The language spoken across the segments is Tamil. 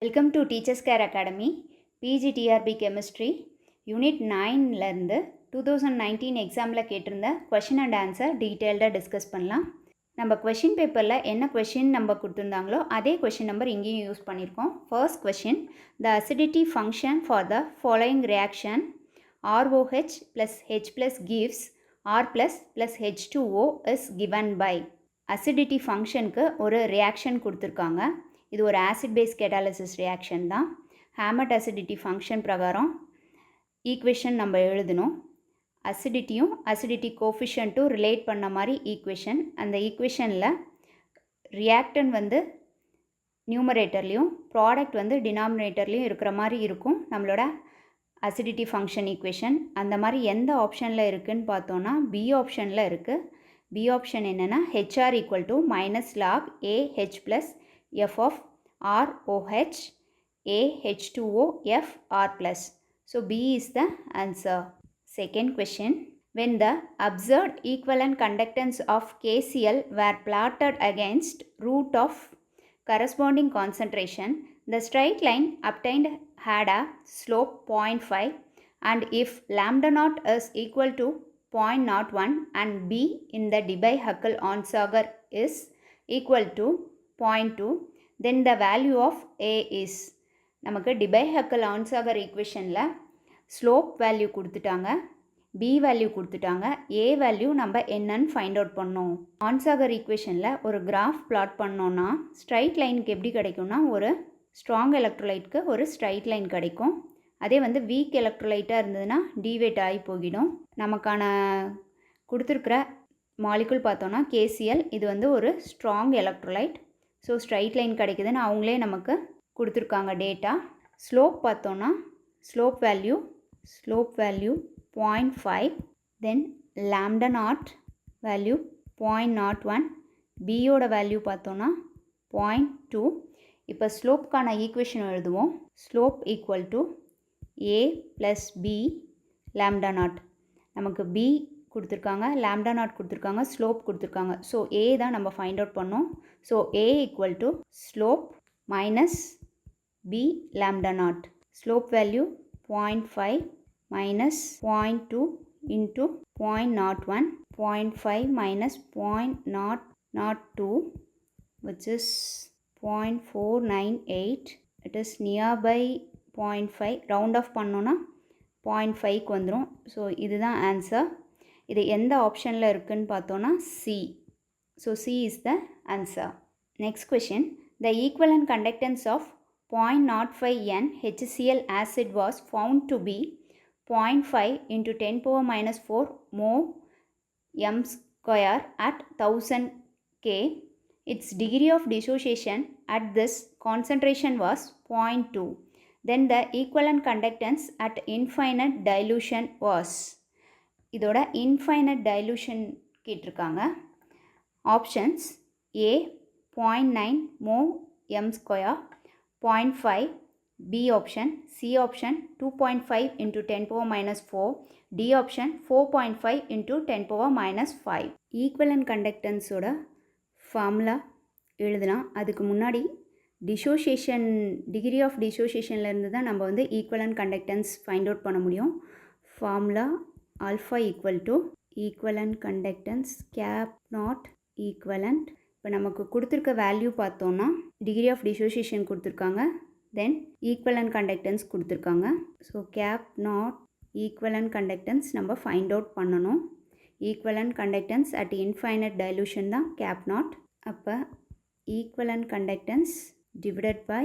Welcome to teachers care academy. PGTRB chemistry unit 9லேருந்து 2019 எக்ஸாமில் கேட்டிருந்த கொஷின் அண்ட் ஆன்சர் டீட்டெயில்டாக டிஸ்கஸ் பண்ணலாம். நம்ம கொஷின் பேப்பரில் என்ன கொஷின் நம்ம கொடுத்துருந்தாங்களோ அதே கொஷின் நம்பர் இங்கேயும் யூஸ் பண்ணியிருக்கோம். First question, the acidity function for the following reaction ROH plus H plus gives R plus H2O is given by. Acidity ஃபங்க்ஷனுக்கு ஒரு ரியாக்ஷன் கொடுத்துருக்காங்க. இது ஒரு ஆசிட் பேஸ் கேட்டாலிசிஸ் ரியாக்ஷன் தான். ஹேமட் அசிடிட்டி ஃபங்க்ஷன் பிரகாரம் ஈக்குவேஷன் நம்ம எழுதணும். அசிடிட்டியும் அசிடிட்டி கோஃபிஷியன்ட்டும் ரிலேட் பண்ண மாதிரி ஈக்குவேஷன். அந்த ஈக்குவேஷனில் ரியாக்டன் வந்து நியூமரேட்டர்லேயும் ப்ராடக்ட் வந்து டினாமினேட்டர்லேயும் இருக்கிற மாதிரி இருக்கும் நம்மளோட அசிடிட்டி ஃபங்க்ஷன் ஈக்குவேஷன். அந்த மாதிரி எந்த ஆப்ஷனில் இருக்குதுன்னு பார்த்தோன்னா பி ஆப்ஷனில் இருக்குது. பி ஆப்ஷன் என்னென்னா HR = -log AH plus F of ROH AH2O F R plus. So B is the answer. Second question, when the observed equivalent conductance of KCl were plotted against root of corresponding concentration, the straight line obtained had a slope 0.5, and if lambda naught is equal to 0.01 and B in the Debye-Huckel-Onsager is equal to 0.2, then the value of A is. நமக்கு Debye-Huckel-Onsager ஈக்குவேஷனில் ஸ்லோப் வேல்யூ கொடுத்துட்டாங்க, B வேல்யூ கொடுத்துட்டாங்க, A வேல்யூ நம்ம என்னன்னு ஃபைண்ட் அவுட் பண்ணோம். ஆன்சாகர் ஈக்குவேஷனில் ஒரு கிராஃப் பிளாட் பண்ணோன்னா ஸ்ட்ரைட் லைனுக்கு எப்படி கிடைக்கும்னா ஒரு ஸ்ட்ராங் எலக்ட்ரோலைட்டுக்கு ஒரு ஸ்ட்ரைட் லைன் கிடைக்கும். அதே வந்து வீக் எலக்ட்ரோலைட்டாக இருந்ததுன்னா டீவேட் ஆகி போகிடும். நமக்கான கொடுத்துருக்குற மாலிகுல் பார்த்தோன்னா KCl, இது வந்து ஒரு strong electrolyte. So straight line கிடைக்குதுன்னு அவங்களே நமக்கு கொடுத்துருக்காங்க டேட்டா. ஸ்லோப் பார்த்தோன்னா ஸ்லோப் வேல்யூ 0.5, தென் லாம்டா நாட் வேல்யூ 0.01, பியோட வேல்யூ பார்த்தோன்னா 0.2. இப்போ ஸ்லோப்புக்கான ஈக்குவேஷன் எழுதுவோம். Slope equal to A plus B lambda naught. நமக்கு B கொடுத்துருக்காங்க, lambda naught கொடுத்துருக்காங்க, ஸ்லோப் கொடுத்துருக்காங்க. ஸோ A தான் நம்ம ஃபைண்ட் அவுட் பண்ணோம். So A = slope minus B lambda naught. Slope value 0.5 minus 0.2 into 0.01, 0.5 மைனஸ் 0.002 which is 0.498. it is nearby 0.5. Round off பண்ணோன்னா 0.5க்கு வந்துடும். ஸோ இதுதான் ஆன்சர். இது எந்த ஆப்ஷனில் இருக்குதுன்னு பார்த்தோன்னா C. So C is the answer. Next question, the equivalent conductance of 0.05 N HCl acid was found to be 0.5 into 10⁻⁻⁴ mho m square at 1000 K. Its degree of dissociation at this concentration was 0.2. Then the equivalent conductance at infinite dilution was. இதோட infinite dilution கேட்டிருக்காங்க. Options A 0.9 mho m square, 0.5 B option, C option 2.5 into 10⁻⁴, D option 4.5 into 10⁻⁵. Equivalent கண்டக்டன்ஸோட formula எழுதுனா அதுக்கு முன்னாடி டிசோசியேஷன் டிகிரி ஆஃப் டிசோசியேஷன்லேருந்து தான் நம்ம வந்து ஈக்குவலன்ட் கண்டக்டன்ஸ் ஃபைண்ட் அவுட் பண்ண முடியும். Formula alpha equivalent conductance cap not equivalent. இப்போ நமக்கு கொடுத்துருக்க வேல்யூ பார்த்தோன்னா டிகிரி ஆஃப் டிசோசியேஷன் கொடுத்துருக்காங்க, தென் ஈக்குவலன்ட் கண்டக்டன்ஸ் கொடுத்துருக்காங்க. So cap not equivalent conductance நம்ம ஃபைண்ட் அவுட் பண்ணணும். Equivalent conductance at infinite dilution தான் கேப் நாட். அப்போ ஈக்குவலன்ட் கண்டக்டன்ஸ் டிவைடட் பை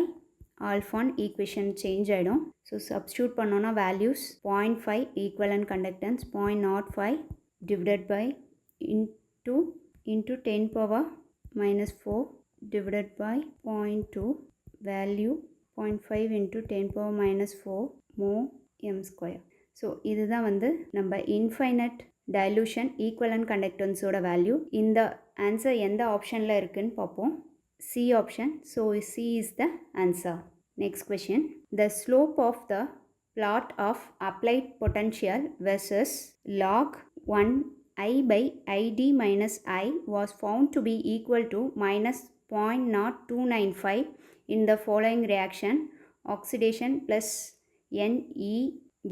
ஆல்ஃபான் ஈக்குவேஷன் சேஞ்ச் ஆகிடும். ஸோ சப்ஸ்டியூட் பண்ணோன்னா values 0.5 equivalent conductance 0.05 divided by into 10⁻⁻⁴ divided by 0.2 value 0.5 into 10⁻⁻⁴ mho m square. So இதுதான் வந்து நம்ம இன்ஃபைனட் டைலூஷன் ஈக்குவலன்ட் கண்டக்டன்ஸோட வேல்யூ. இந்த ஆன்சர் எந்த ஆப்ஷனில் இருக்குதுன்னு பார்ப்போம். C option. So C is the answer. Next question, the slope of the plot of applied potential versus log 1 I by ID minus I was found to be equal to minus 0.0295 In the following reaction, oxidation plus Ne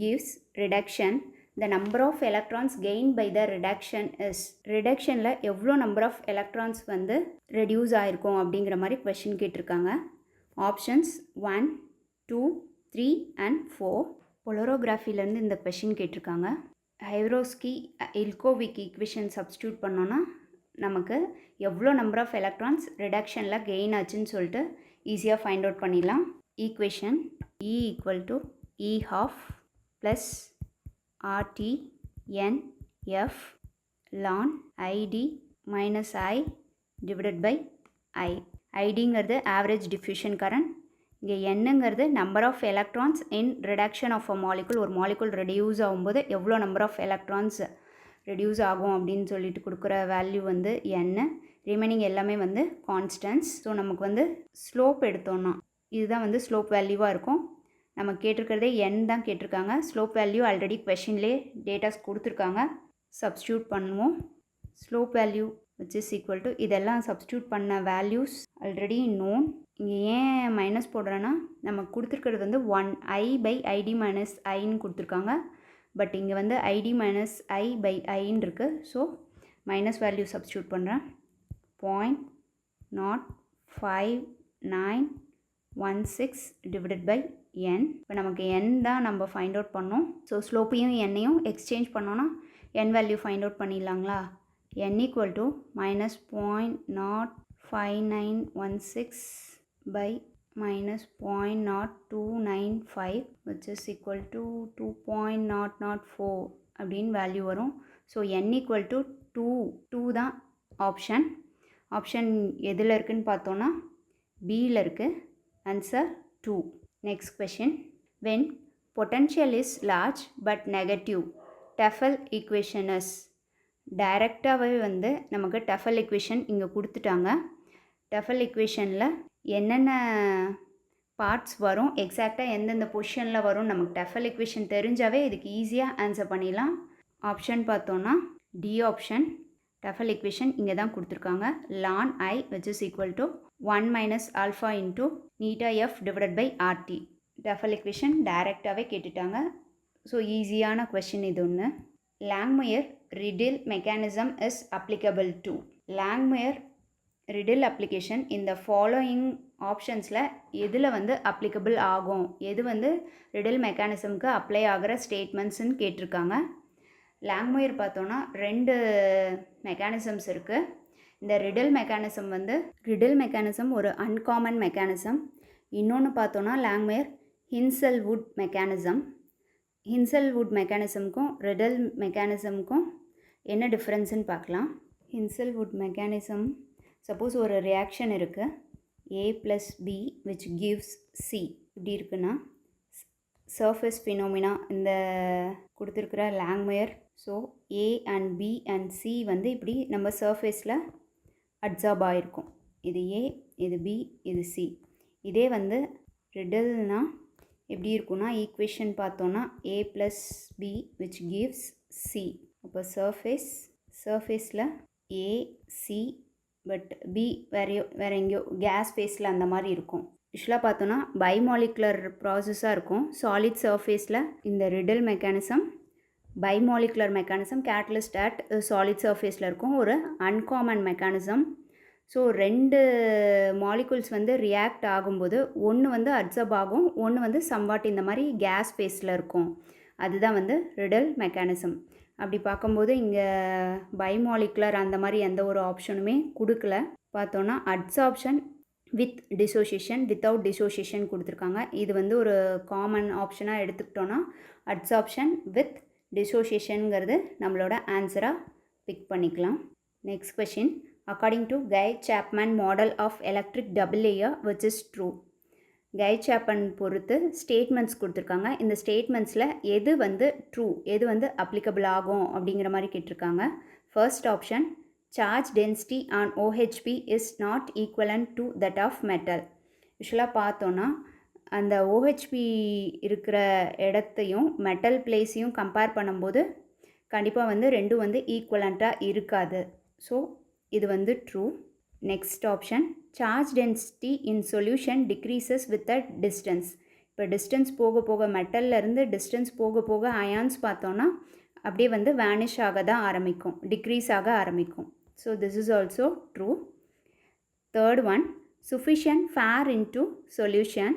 gives reduction. The number of electrons gained by the reduction is. reductionல எவ்வளோ நம்பர் ஆஃப் எலக்ட்ரான்ஸ் வந்து ரெடியூஸ் ஆயிருக்கும் அப்படிங்கிற மாதிரி கொஷின் கேட்டிருக்காங்க. Options 1, 2, 3 and 4. பொலரோகிராஃபிலேருந்து இந்த கொஷின் கேட்டிருக்காங்க. ஹைரோஸ்கி-இல்கோவிக் ஈக்குவேஷன் சப்ஸ்டியூட் பண்ணோன்னா நமக்கு எவ்வளோ நம்பர் ஆஃப் எலக்ட்ரான்ஸ் ரிடக்ஷனில் கெயின் ஆச்சுன்னு சொல்லிட்டு ஈஸியாக ஃபைண்ட் அவுட் பண்ணிடலாம். Equation E equal to E½ plus RT NF ln ID minus I divided by I. ஐடிங்கிறது ஆவரேஜ் டிஃப்யூஷன் கரண்ட். இங்கே என்னங்கிறது number of electrons in reduction of a molecule. ஒரு மாலிகுல் ரெடியூஸ் ஆகும்போது எவ்வளோ நம்பர் ஆஃப் எலக்ட்ரான்ஸ் ரெடியூஸ் ஆகும் அப்படின்னு சொல்லிட்டு கொடுக்குற வேல்யூ வந்து n. ரிமைனிங் எல்லாமே வந்து கான்ஸ்டன்ட்ஸ். ஸோ நமக்கு வந்து ஸ்லோப் எடுத்தோன்னா இதுதான் வந்து ஸ்லோப் வேல்யூவாக இருக்கும். நம்ம கேட்டிருக்கிறதே n தான் கேட்டிருக்காங்க. ஸ்லோப் வேல்யூ ஆல்ரெடி கொஷின்லேயே டேட்டாஸ் கொடுத்துருக்காங்க. சப்ஸ்டியூட் பண்ணுவோம். Slope value which is equal to இதெல்லாம் சப்ஸ்டியூட் பண்ண வேல்யூஸ் ஆல்ரெடி நோன். இங்கே ஏன் மைனஸ் போடுறேன்னா நமக்கு கொடுத்துருக்கிறது வந்து 1i/id மைனஸ் ஐன்னு கொடுத்துருக்காங்க. பட் இங்கே வந்து id மைனஸ் i/iன்னு இருக்குது. ஸோ மைனஸ் வேல்யூ சப்ஸ்டியூட் பண்ணுறேன். 0.5916 டிவைடட் பை n. இப்போ நமக்கு n தான் நம்ம ஃபைண்ட் அவுட் பண்ணோம். ஸோ ஸ்லோப்பையும் என்னையும் எக்ஸ்சேஞ்ச் பண்ணோன்னா n வேல்யூ ஃபைண்ட் அவுட் பண்ணிடலாங்களா. n equal to minus 0.5916 by minus 0.0295 which is equal to 2.004 அப்படின்னு வேல்யூ வரும். ஸோ n ஈக்குவல் டு 2 தான் ஆப்ஷன். ஆப்ஷன் எதில் இருக்குதுன்னு பார்த்தோன்னா பியில் இருக்குது. Answer 2. Next question. When potential is large but negative Tafel equation is. டைரெக்டாகவே வந்து நமக்கு டெஃபல் ஈக்குவேஷன் இங்கே கொடுத்துட்டாங்க. டெஃபல் ஈக்குவேஷனில் என்னென்ன பார்ட்ஸ் வரும், எக்ஸாக்டாக எந்தெந்த பொசிஷனில் வரும், நமக்கு டெஃபல் ஈக்குவேஷன் தெரிஞ்சாவே இதுக்கு ஈஸியாக ஆன்சர் பண்ணிடலாம். ஆப்ஷன் பார்த்தோன்னா டி ஆப்ஷன். டெஃபல் ஈக்குவேஷன் இங்கே தான் கொடுத்துருக்காங்க. ln I which is equal to 1 minus alpha into neta f divided by RT. Tafel equation டைரெக்டாகவே கேட்டுட்டாங்க. ஸோ ஈஸியான கொஷின் இது ஒன்று. Langmuir-Riddle mechanism is applicable to. Langmuir-Riddle application இந்த ஃபாலோயிங் ஆப்ஷன்ஸில் எதில் வந்து அப்ளிகபிள் ஆகும், எது வந்து ரிடில் மெக்கானிசம்க்கு அப்ளை ஆகிற ஸ்டேட்மெண்ட்ஸ்ன்னு கேட்டிருக்காங்க. லாங்முயர் பார்த்தோன்னா 2 மெக்கானிசம்ஸ் இருக்குது. இந்த ரிடில் மெக்கானிசம் ஒரு அன்காமன் மெக்கானிசம். இன்னொன்று பார்த்தோன்னா லாங்முயர் ஹின்சல்வுட் மெக்கானிசம். ஹின்சல்வுட் மெக்கானிசம்க்கும் ரிடில் மெக்கானிசம்க்கும் என்ன டிஃப்ரென்ஸ்ன்னு பார்க்கலாம். ஹின்சல்வுட் மெக்கானிசம் சப்போஸ் ஒரு ரியாக்ஷன் இருக்குது A plus B which gives C. இப்படி இருக்குன்னா சர்ஃபேஸ் ஃபினோமினா இந்த கொடுத்துருக்குற Langmuir. So A and B and C வந்து இப்படி நம்ம சர்ஃபேஸில் அட்சார்ப் ஆகிருக்கும். இது A, இது B, இது C. இதே வந்து ரிடில்னால் எப்படி இருக்குன்னா ஈக்குவேஷன் பார்த்தோன்னா A plus B which gives C. அப்போ சர்ஃபேஸில் A, C பட் பி வேறு எங்கேயோ கேஸ் ஃபேஸில் அந்த மாதிரி இருக்கும். யூஸ்வலாக பார்த்தோன்னா பைமாலிகுலர் ப்ராசஸாக இருக்கும். சாலிட் சர்ஃபேஸில் இந்த Rideal mechanism, bimolecular mechanism catalyst at solid சர்ஃபேஸில் இருக்கும். ஒரு அன்காமன் மெக்கானிசம். ஸோ 2 மாலிகுல்ஸ் வந்து ரியாக்ட் ஆகும்போது ஒன்று வந்து அட்சர்ப் ஆகும், ஒன்று வந்து சம்வாட் இந்த மாதிரி கேஸ் ஃபேஸில் இருக்கும். அதுதான் வந்து ரிடில் மெக்கானிசம். அப்படி பார்க்கும்போது இங்கே பைமாலிகுலர் அந்த மாதிரி எந்த ஒரு ஆப்ஷனுமே கொடுக்கல. பார்த்தோன்னா adsorption with dissociation, without dissociation கொடுத்துருக்காங்க. இது வந்து ஒரு காமன் ஆப்ஷனாக எடுத்துக்கிட்டோன்னா அட்சார்ப்ஷன் வித் டிசோசியேஷனுங்கிறது நம்மளோட ஆன்சராக பிக் பண்ணிக்கலாம். Next question. According to Guy-Chapman model of electric double layer which is true. Guy-Chapman பொறுத்து ஸ்டேட்மெண்ட்ஸ் கொடுத்துருக்காங்க. இந்த ஸ்டேட்மெண்ட்ஸில் எது வந்து ட்ரூ, எது வந்து அப்ளிகபிள் ஆகும் அப்படிங்கிற மாதிரி கேட்டிருக்காங்க. First option, charge density on OHP is not equivalent to that of metal. யூஸ்வலாக பார்த்தோன்னா அந்த OHP இருக்கிற இடத்தையும் மெட்டல் பிளேஸையும் கம்பேர் பண்ணும்போது கண்டிப்பாக வந்து ரெண்டும் வந்து ஈக்குவலண்ட்டாக இருக்காது. ஸோ இது வந்து true. Next option, charge density in solution decreases with a distance. இப்போ டிஸ்டன்ஸ் போக போக மெட்டல்லேருந்து டிஸ்டன்ஸ் போக போக அயான்ஸ் பார்த்தோன்னா அப்படியே வந்து வேனிஷ் ஆக தான் ஆரம்பிக்கும், டிக்ரீஸ் ஆக ஆரம்பிக்கும். So this is also true. Third one, sufficient far into solution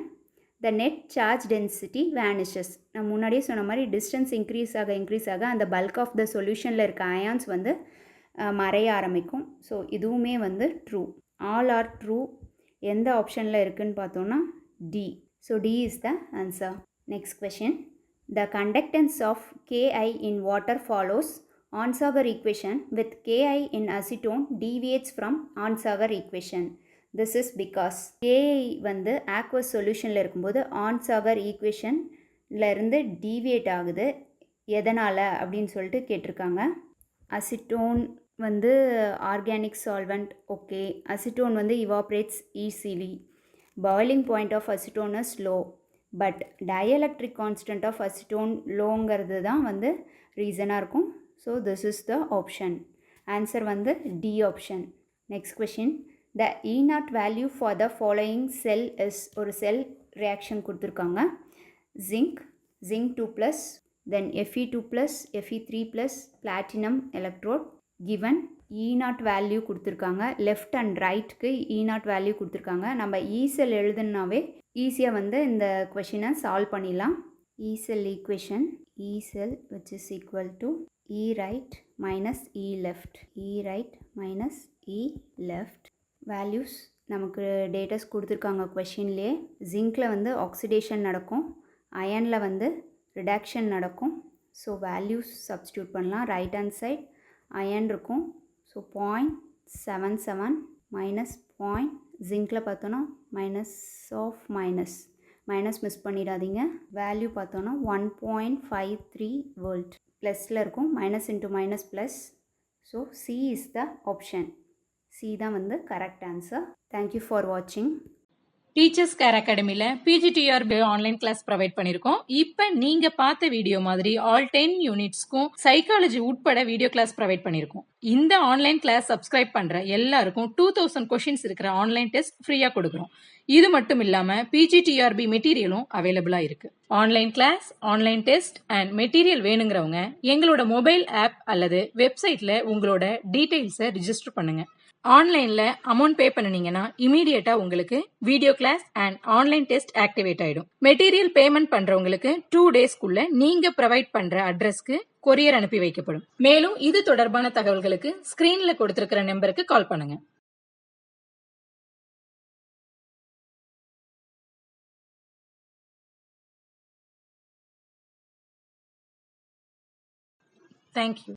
the net charge density vanishes. நான் முன்னாடியே சொன்ன மாதிரி டிஸ்டன்ஸ் இன்க்ரீஸ் ஆக அந்த பல்க் ஆஃப் த சொல்யூஷனில் இருக்க அயான்ஸ் வந்து மறைய ஆரம்பிக்கும். ஸோ இதுவுமே வந்து ட்ரூ. All are true. எந்த ஆப்ஷனில் இருக்குதுன்னு பார்த்தோன்னா D. So D is the answer. Next question. The conductance of KI in water follows Onsager equation with KI in acetone deviates from Onsager equation. This is because KI வந்து aqueous solutionல இருக்கும்போது Onsager equationல இருந்து deviate ஆகுது. எதனால் அப்படின்னு சொல்லிட்டு கேட்டிருக்காங்க. அசிட்டோன் வந்து ஆர்கானிக் சால்வெண்ட், ஓகே. அசிட்டோன் வந்து evaporates easily. Boiling point of acetone is low, but dielectric constant of acetone லோங்கிறது தான் வந்து ரீசனாக இருக்கும். So this is the option. Answer வந்து D option. Next question. The E0 value for the following cell is. ஒரு செல் ரியாக்ஷன் கொடுத்துருக்காங்க. Zinc 2+, then Fe2+, Fe3+, platinum electrode given. E0 value கொடுத்துருக்காங்க. லெஃப்ட் அண்ட் ரைட்டுக்கு E0 வேல்யூ கொடுத்துருக்காங்க. நம்ம E செல் எழுதுனாவே ஈஸியாக வந்து இந்த கொஷினை சால்வ் பண்ணிடலாம். E sell equation, E sell which is equal to E right minus E left. E right minus E left. Values நமக்கு டேட்டாஸ் கொடுத்துருக்காங்க கொஷின்லேயே. ஜிங்கில் வந்து ஆக்சிடேஷன் நடக்கும், அயனில் வந்து ரிடக்ஷன் நடக்கும். ஸோ வேல்யூஸ் சப்ஸ்டியூட் பண்ணலாம். ரைட் ஹேண்ட் சைட் அயன் இருக்கும். ஸோ 0.77 மைனஸ் ஜிங்கில் பார்த்தோன்னா மைனஸ் மிஸ் பண்ணிடாதீங்க. வேல்யூ பார்த்தோன்னா 1.53 வோல்ட். ப்ளஸில் இருக்கும், minus into minus plus. So C is the option. C தான் வந்து கரெக்ட் ஆன்சர். தேங்க்யூ ஃபார் வாட்சிங். டீச்சர்ஸ் கேர் அகாடமியில் PGTRB ஆன்லைன் கிளாஸ் ப்ரொவைட் பண்ணியிருக்கோம். இப்போ நீங்கள் பார்த்த வீடியோ மாதிரி ஆல் 10 யூனிட்ஸ்க்கும் சைக்காலஜி உட்பட வீடியோ கிளாஸ் ப்ரொவைட் பண்ணியிருக்கோம். இந்த ஆன்லைன் கிளாஸ் சப்ஸ்கிரைப் பண்ணுற எல்லாருக்கும் 2000 கொஷின்ஸ் இருக்கிற ஆன்லைன் டெஸ்ட் ஃப்ரீயாக கொடுக்குறோம். இது மட்டும் இல்லாமல் PGTRB மெட்டீரியலும் அவைலபிளாக இருக்குது. Online class, online test and material வேணுங்கிறவங்க எங்களோட மொபைல் ஆப் அல்லது வெப்சைட்டில் உங்களோட டீட்டெயில்ஸை ரிஜிஸ்டர் பண்ணுங்கள். ஆன்லைன்ல அமௌண்ட் பே பண்ணினீங்கன்னா இமீடியட்டா உங்களுக்கு video class and online test activate ஆயிடும். மெட்டீரியல் பேமெண்ட் பண்றவங்களுக்கு 2 டேஸ்க்குள்ள நீங்க ப்ரொவைட் பண்ற அட்ரஸ்க்கு கொரியர் அனுப்பி வைக்கப்படும். மேலும் இது தொடர்பான தகவல்களுக்கு ஸ்கிரீன்ல கொடுத்திருக்கிற நம்பருக்கு கால் பண்ணுங்க. தேங்க்யூ.